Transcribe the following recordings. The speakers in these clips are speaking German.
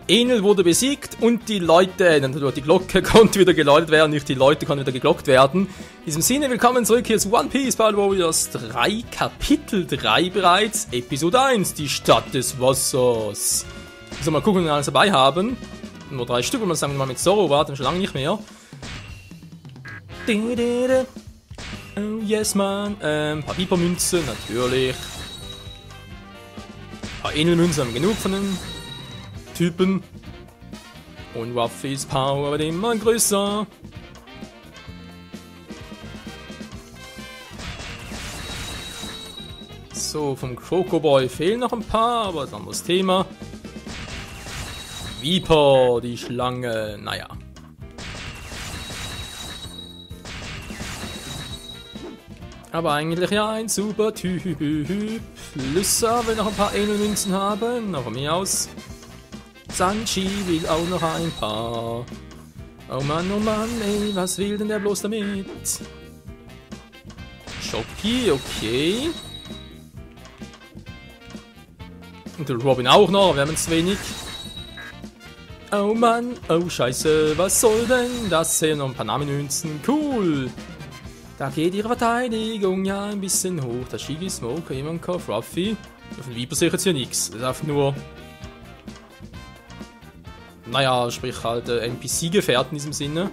Enel wurde besiegt und die Leute, die Glocke konnte wieder geläutet werden, nicht die Leute konnten wieder geglockt werden. In diesem Sinne, willkommen zurück hier zu One Piece Battle Warriors 3, Kapitel 3 bereits, Episode 1, die Stadt des Wassers. So, mal gucken, ob wir alles dabei haben. Nur 3 Stück, wenn man sagen wir mal mit Zoro warten, schon lange nicht mehr. Oh yes, man. Paar Pipermünzen, natürlich. Paar Enelmünzen haben genug von den Typen. Und Ruffys Power wird immer größer. So, vom Crocoboy fehlen noch ein paar, aber das ist ein anderes Thema. Viper, die Schlange, naja. Aber eigentlich ja ein super Typ. Lissa will noch ein paar Enelmünzen haben, noch von mir aus. Sanji will auch noch ein paar. Oh Mann, ey, was will denn der bloß damit? Shocky, okay. Und der Robin auch noch, wir haben es wenig. Oh Mann, oh Scheiße, was soll denn das? Hier noch ein paar Namenmünzen, cool. Da geht ihre Verteidigung ja ein bisschen hoch. Der Shiggy, Smoke, Ivanka, Ruffy. Auf den Viper sehe ich jetzt hier nichts. Das ist einfach nur... Naja, sprich halt NPC-Gefährten in diesem Sinne.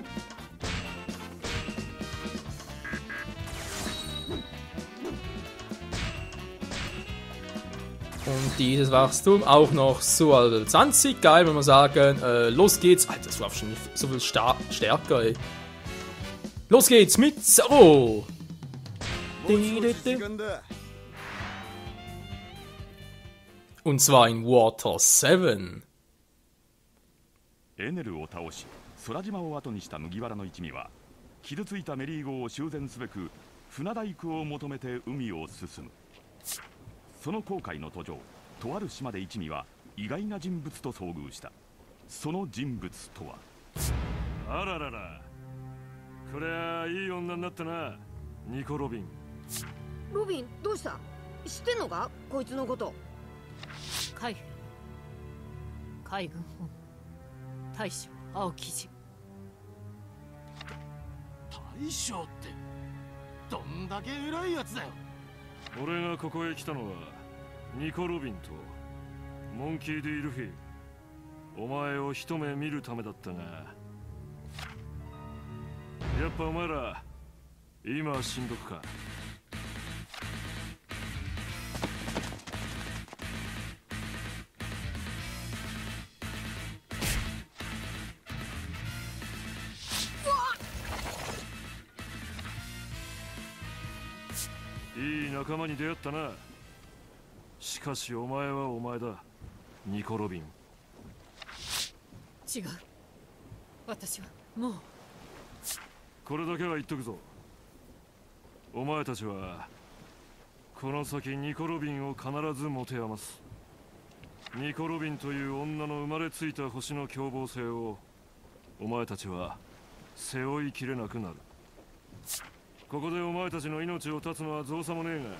Und dieses Wachstum auch noch so Level 20. Geil, wenn wir sagen, los geht's. Alter, das war schon so viel stärker, ey. Los geht's mit Zoro! Und zwar in Water 7. エネルを倒し空島を後にした麦わらの一味は傷ついたメリー号を修繕すべく船大工を求めて海を進む。その航海の途上、とある島で一味は意外な人物と遭遇した。その人物とは、あららら、これはいい女になったな、ニコ・ロビン。ロビン、どうした？知ってんのか、こいつのこと。海軍本大将青木次。大将ってどんだけ偉いやつだよ。俺がここへ来たのはニコ・ロビンとモンキー・ディ・ルフィ、お前を一目見るためだったが、やっぱお前ら今死んどくか。いい仲間に出会ったな。しかしお前はお前だ、ニコ・ロビン。違う、私はもう。これだけは言っとくぞ。お前たちはこの先ニコ・ロビンを必ず持て余す。ニコ・ロビンという女の生まれついた星の凶暴性をお前たちは背負いきれなくなる。ここでお前たちの命を絶つのは造作もねえが、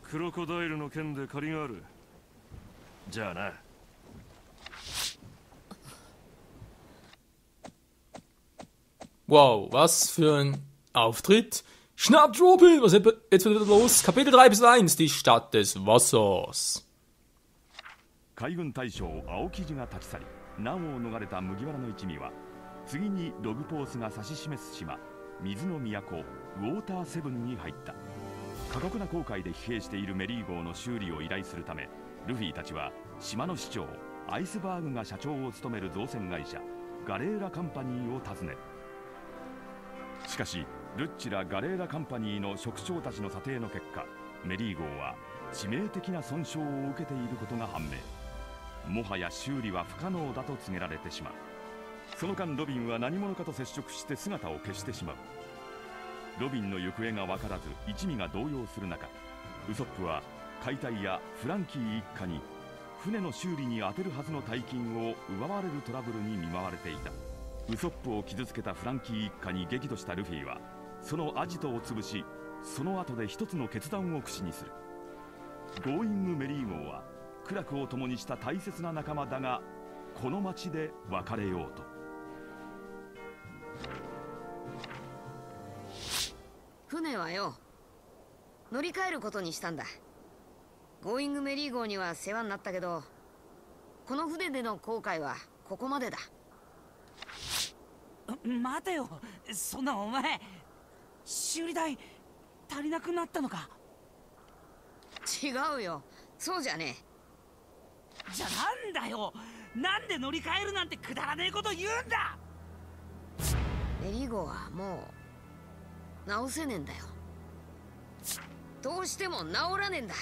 クロコダイルの剣で借りがある。じゃあな。Wow, was für ein Auftritt. Schnappt Robin, was ist jetzt wieder los? Kapitel 3 bis 1, die Stadt des Wassers. 海軍大将青木次が立ち去り、難を逃れた麦わらの一味は次にログポースが指し示す島、水の都ウォーターセブンに入った。過酷な航海で疲弊しているメリー号の修理を依頼するため、ルフィたちは島の市長アイスバーグが社長を務める造船会社ガレーラカンパニーを訪ねる。しかしルッチらガレーラカンパニーの職長たちの査定の結果、メリー号は致命的な損傷を受けていることが判明。もはや修理は不可能だと告げられてしまう。その間ロビンは何者かと接触して姿を消してしまう。ロビンの行方が分からず一味が動揺する中、ウソップは解体やフランキー一家に船の修理に充てるはずの大金を奪われるトラブルに見舞われていた。ウソップを傷つけたフランキー一家に激怒したルフィはそのアジトを潰し、その後で一つの決断を口にする。ゴーイングメリー号は苦楽を共にした大切な仲間だが、この町で別れようと。船はよ、乗り換えることにしたんだ。ゴーイングメリー号には世話になったけど、この船での航海はここまでだ。待てよ、そんなお前修理代足りなくなったのか？違うよ、そうじゃねえ。じゃなんだよ、なんで乗り換えるなんてくだらねえこと言うんだ。メリー号はもう直せねえんだよ。どうしても治らねえんだ。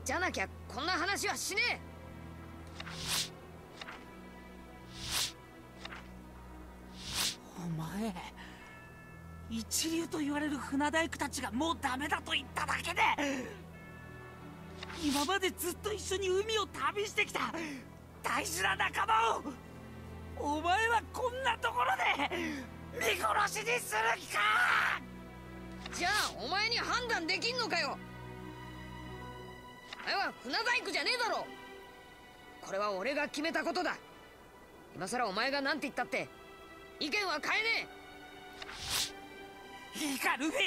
じゃなきゃこんな話はしねえ。お前、一流と言われる船大工たちがもうダメだと言っただけで、今までずっと一緒に海を旅してきた大事な仲間をお前はこんなところで見殺しにする気か？じゃあお前に判断できんのかよ。お前は船大工じゃねえだろ。これは俺が決めたことだ。今さらお前が何て言ったって意見は変えねえ。いいかルフィ、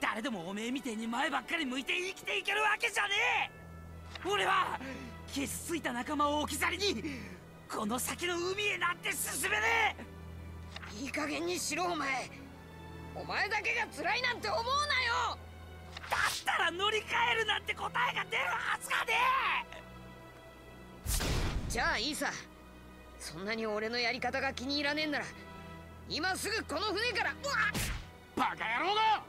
誰でもおめえみてえに前ばっかり向いて生きていけるわけじゃねえ。俺は傷ついた仲間を置き去りにこの先の海へなんて進めねえ。いい加減にしろお前。お前だけが辛いなんて思うなよ。だったら乗り換えるなんて答えが出るはずがねえ。じゃあいいさ。そんなに俺のやり方が気に入らねえんなら今すぐこの船から。バカ野郎が！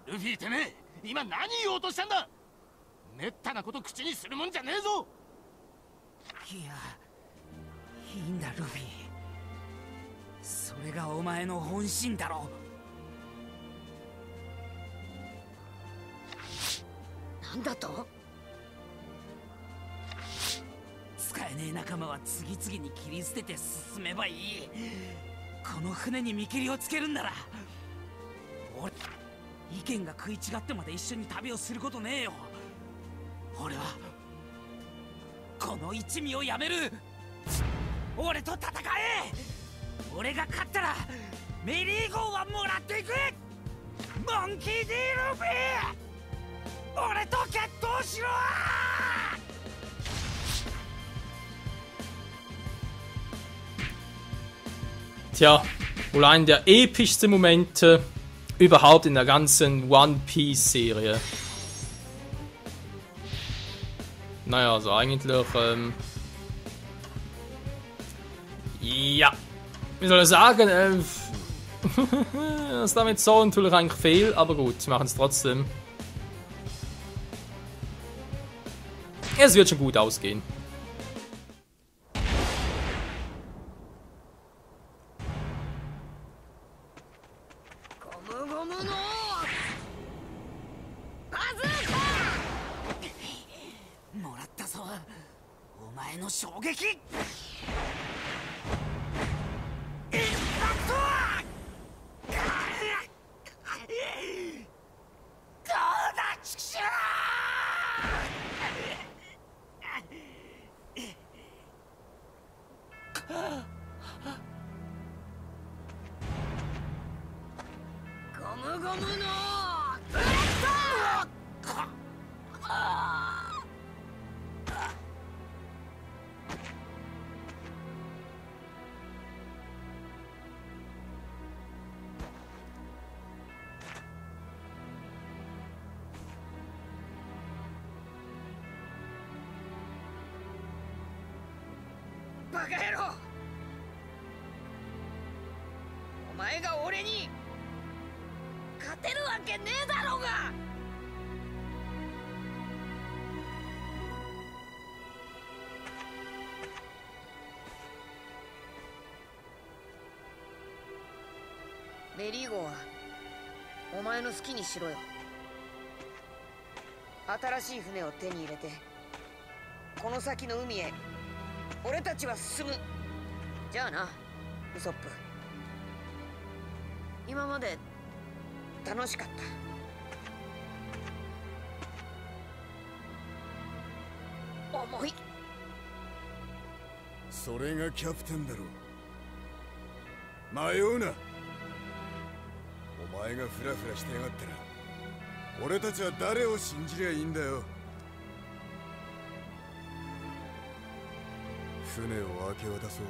ルフィてめえ、今何言おうとしたんだ？めったなこと口にするもんじゃねえぞ。いや、いいんだルフィ、それがお前の本心だろ。なんだと？使えねえ仲間は次々に切り捨てて進めばいい。この船に見切りをつけるんなら俺、意見が食い違ってまで一緒に旅をすることねえよ。俺はこの一味をやめる。俺と戦え。俺が勝ったらメリー号はもらっていく。モンキー D ルフィ、俺と決闘しろ。Tja, wohl einer der epischsten Momente überhaupt in der ganzen One Piece Serie. Naja, also eigentlich, ja, wie soll ich sagen, das damit so natürlich eigentlich fehl, aber gut, sie machen es trotzdem. Es wird schon gut ausgehen.バカ野郎！お前が俺に勝てるわけねえだろうが！メリー号はお前の好きにしろよ。新しい船を手に入れてこの先の海へ俺たちは進む。じゃあな、ウソップ。今まで楽しかった。重い。それがキャプテンだろ。迷うな。お前がフラフラしてやがったら俺たちは誰を信じりゃいいんだよ。船を明け渡そう。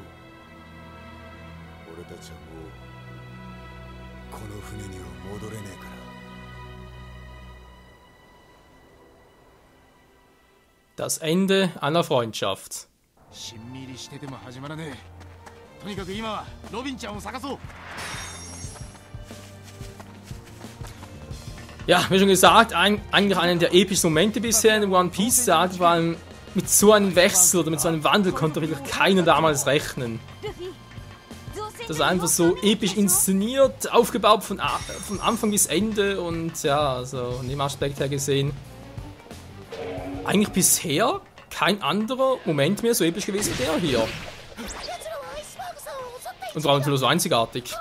俺たちはもうこの船には戻れねえから。Das Ende einer Freundschaft. しんみりしてても始まらねえ。とにかく今はロビンちゃんを探そう。 Ja, wie schon gesagt, eigentlich einer der epischsten Momente bisher in One Piece, vor allem mit so einem Wechsel oder mit so einem Wandel konnte wirklich keiner damals rechnen. Das ist einfach so episch inszeniert, aufgebaut von Anfang bis Ende und ja, also von dem Aspekt her gesehen, eigentlich bisher kein anderer Moment mehr so episch gewesen wie der hier. Und vor allem natürlich so einzigartig.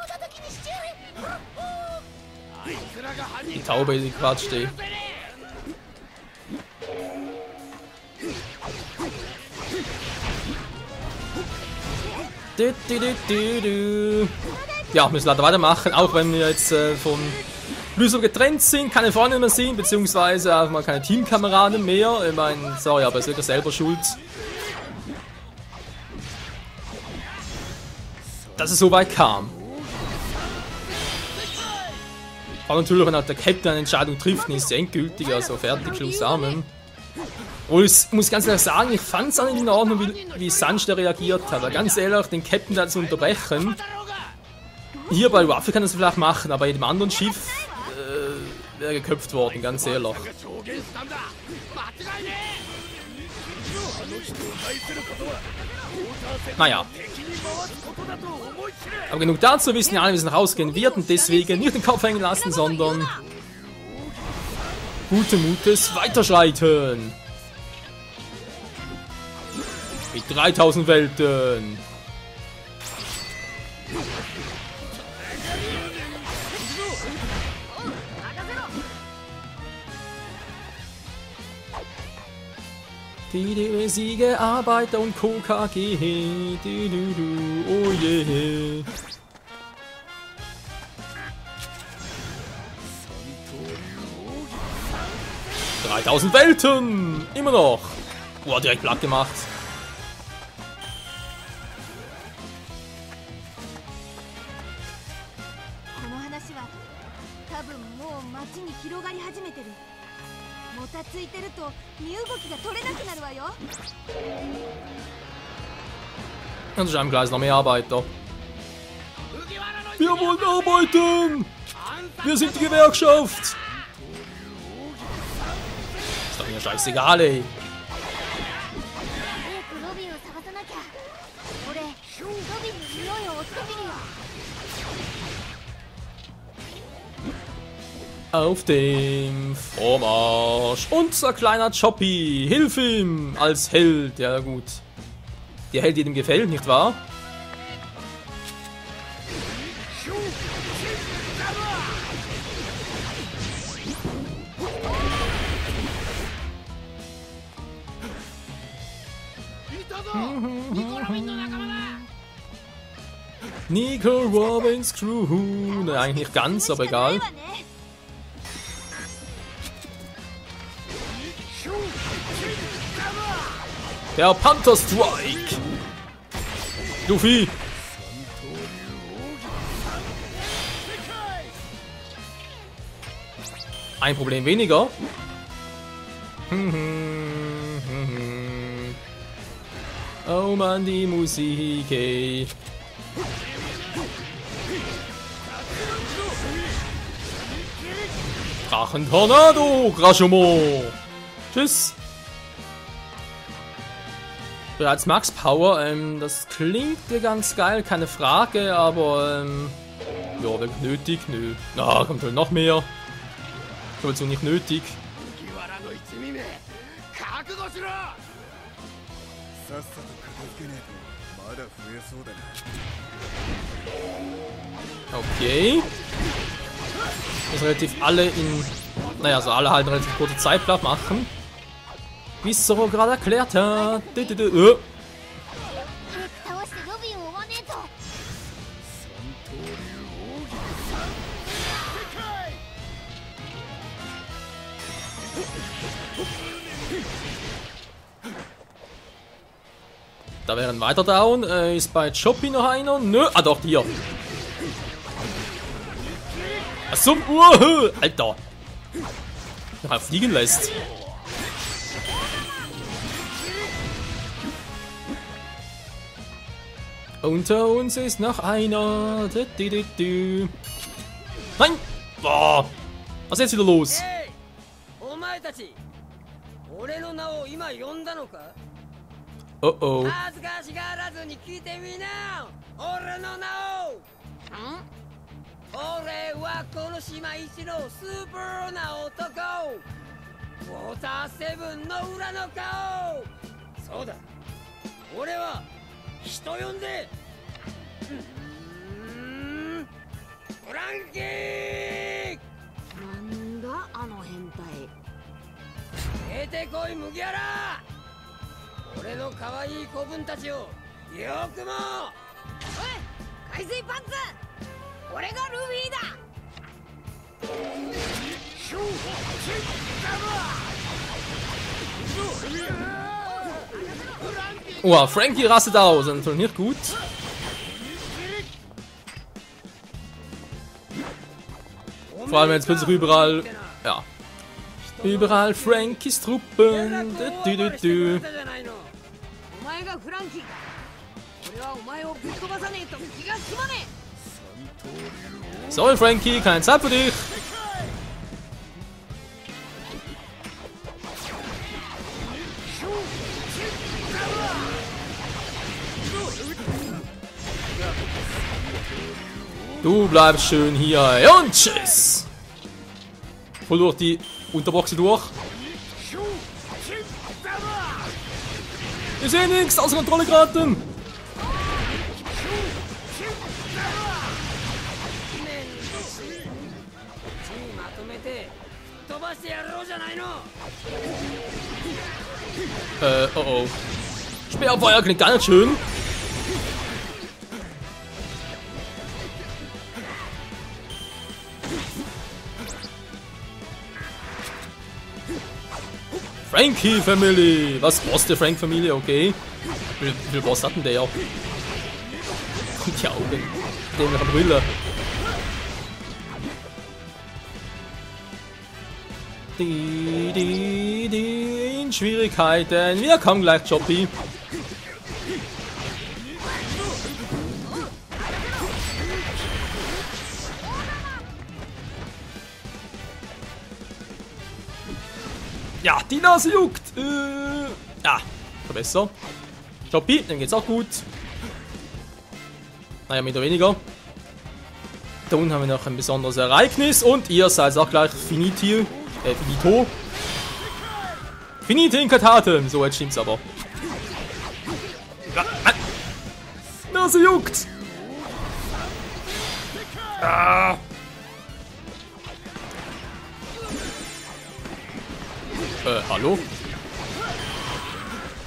Die Taube, die gerade steht. Ja, wir müssen leider weitermachen, auch wenn wir jetzt von Lyso getrennt sind, keine Freunde mehr sind, beziehungsweise auch mal keine Teamkameraden mehr. Ich meine, sorry, aber es ist wirklich selber schuld, dass es so weit kam. Aber natürlich, wenn auch der Captain eine Entscheidung trifft, dann ist sie endgültig, also fertig, Schluss, Amen. Und ich muss ganz ehrlich sagen, ich fand es auch nicht in Ordnung, wie Sanji reagiert hat. Weil ganz ehrlich, den Captain da zu unterbrechen. Hier bei Ruffy kann das vielleicht machen, aber bei jedem anderen Schiff wäre geköpft worden, ganz ehrlich. Naja. Aber genug dazu, wissen ja alle, wie es noch ausgehen wird und deswegen nicht den Kopf hängen lassen, sondern guten Mutes weiterschreiten. Mit 3000 Welten. Die Siege, Arbeiter und KKG. Oh je. Yeah. 3000 Welten! Immer noch! Boah, direkt platt gemacht. Und es ist gleich noch mehr Arbeiter. Wir wollen arbeiten! Wir sind die Gewerkschaft! Ist doch mir scheißegal, ey. Auf dem Vormarsch. Unser kleiner Choppy. Hilf ihm als Held. Ja gut. Der Held, jedem gefällt, nicht wahr? Nico Robins Crew. Ne, eigentlich nicht ganz, aber egal. Der Panther Strike. Luffy. Ein Problem weniger. Oh Mann, die Musik, ey. Drachentornado, Rashomon. Tschüss. Bereits Max Power, das klingt ja ganz geil, keine Frage, aber ja, wirklich nötig, nö. Na, kommt halt noch mehr. Aber so nicht nötig. Okay. Das relativ alle in, naja, so alle halt eine relativ kurze Zeit platt machen. wie es Zoro gerade erklärt hat. 倒してロビンを追わねえと。 Da wäre ein weiter Down. Ist bei Choppy noch einer? Nö. Ah doch, hier. Was zum Alter. Noch einen fliegen lässt. Unter uns ist noch einer. Nein! Boah. Was ist jetzt wieder los? お前たち、俺の名を今呼んだのか？ Oh oh. 恥ずかしがらずに聞いてみな。俺の名を。俺はこの島一のスーパーな男。ウォーターセブンの裏の顔。そうだ。俺は人呼んで。フランキー。なんだあの変態。出てこい麦わら。俺の可愛い子分たちをよくも。おい、海水パンツ。俺がルフィだ。 Oh, Frankie rastet aus. Das ist natürlich nicht gut. Vor allem jetzt plötzlich überall. Ja. Überall Frankies Truppen. Sorry Frankie, keine Zeit für dich. Du bleibst schön hier und tschüss. Voll durch die Unterboxe durch. Ich sehe nichts, außer Kontrolle geraten. Oh oh. Speerfeuer klingt gar nicht schön. Frankie Family! Was? Boss der Frank Familie? Okay. Wie viel Boss hatten der? Und die Augen. Den mit der Brille. Die in Schwierigkeiten. Wir kommen gleich, Choppy. Ja, die Nase juckt. Ja, besser. Choppy, dem geht's auch gut. Naja, mehr oder weniger. Da unten haben wir noch ein besonderes Ereignis und ihr seid auch gleich finito. Finite in Kataten. So, jetzt stimmt's aber. Nase juckt. Ah. Hallo?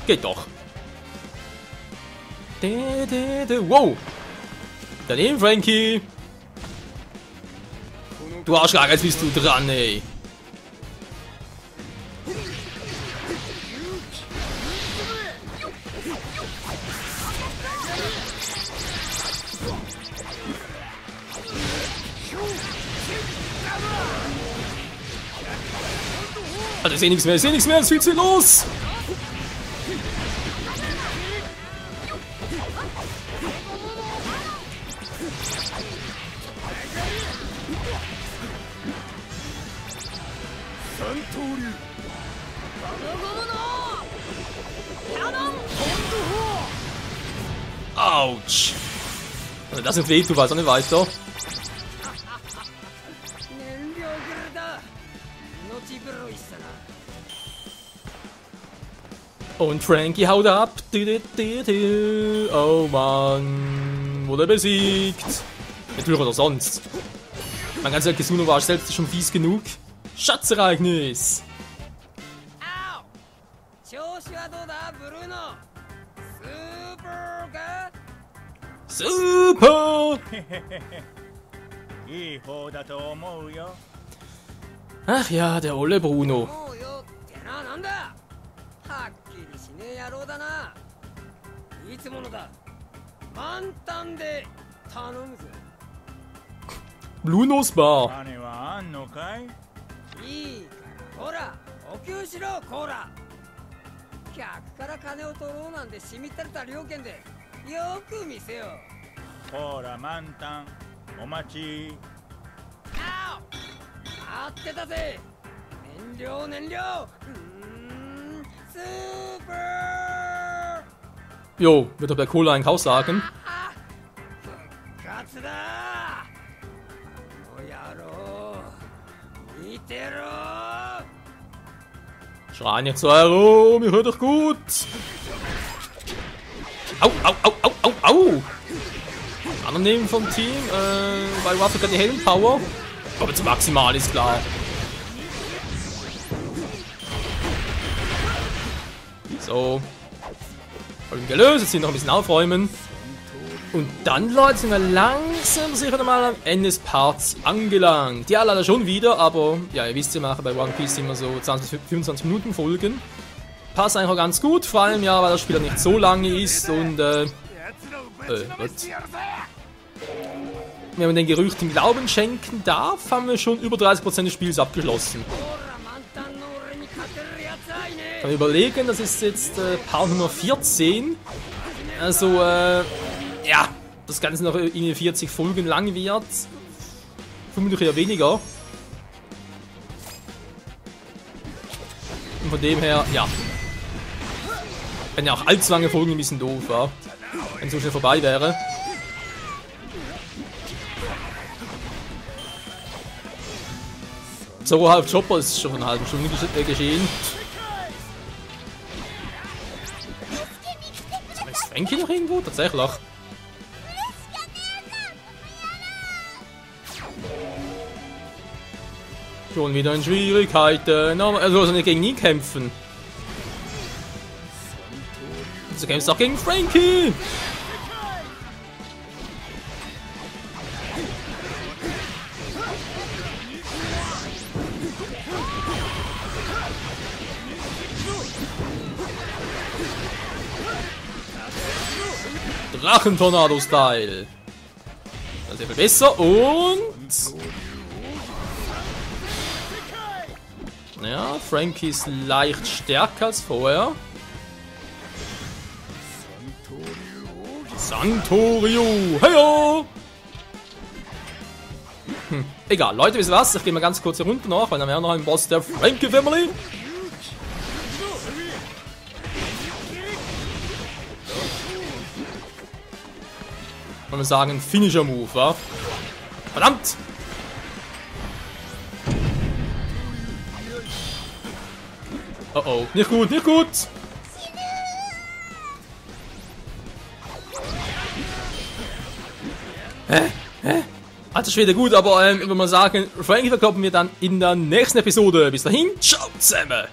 Geht doch. Wow! Daneben, Frankie! Du Arschlag, jetzt bist du dran, ey! Alter, ich seh nichts mehr, es ist viel zu los! Autsch! Also das sind wehtut, weiß auch nicht weiter. Und Frankie haut ab. Oh Mann. Wurde besiegt. Natürlich oder sonst. Mein ganzer Kisuno war selbst schon fies genug. Schatzereignis. だブルーノスーパーか Super! いい方だと思うよ。 Ach ja, der olle Bruno. もうよってななんだはっきりしねえ野郎だないつものだ満タンで頼むぜ Brunos Bar. 金はあんのかい？いいからほら補給しろコーラ客から金を取ろうなんてしみったれた料金でよく見せよほら満タンお待ち。あお待ってたぜ燃料スーパー Jo, wird doch bei Cola eigentlich auch sagen. 復活だこの野郎見てろ Schrei nicht so herum, ihr hört doch gut. Au, au, au, au, au, au. Anderen nehmen vom Team, bei Waffe die Heldenpower. Aber zu maximal ist klar. So. Problem gelöst, jetzt hier noch ein bisschen aufräumen. Und dann, Leute, sind wir langsam sicher mal am Ende des Parts angelangt. Ja, leider schon wieder, aber ja, ihr wisst ja, machen bei One Piece immer so 20 bis 25 Minuten Folgen. Passt eigentlich auch ganz gut, vor allem ja, weil das Spiel nicht so lange ist und wenn man den Gerüchten Glauben schenken darf, haben wir schon über 30% des Spiels abgeschlossen. Kann man überlegen, das ist jetzt Part Nummer 14. Also, ja, das Ganze noch in 40 Folgen lang wird. Vermutlich eher weniger. Und von dem her, ja. Wenn ja auch allzu lange Folgen ein bisschen doof war. Wenn es so schnell vorbei wäre. So halb Chopper ist schon eine halbe Stunde geschehen. Ist Frankie noch irgendwo? Tatsächlich. Schon wieder in Schwierigkeiten. Also nicht gegen ihn kämpfen. Du kämpfst auch gegen Frankie. Drachentornado-Style. Das ist ja viel besser und... Ja, Frankie ist leicht stärker als vorher. Santorio! Heyo! Egal, Leute, wisst ihr was? Ich gehe mal ganz kurz hier runter noch, weil dann wäre noch ein Boss der Frankie Family. Wollen wir sagen, Finisher Move, wa? Verdammt! Oh oh, nicht gut, nicht gut! Alter Schwede, gut, aber ich würde mal sagen, Frankie verkloppen wir dann in der nächsten Episode. Bis dahin, ciao zusammen!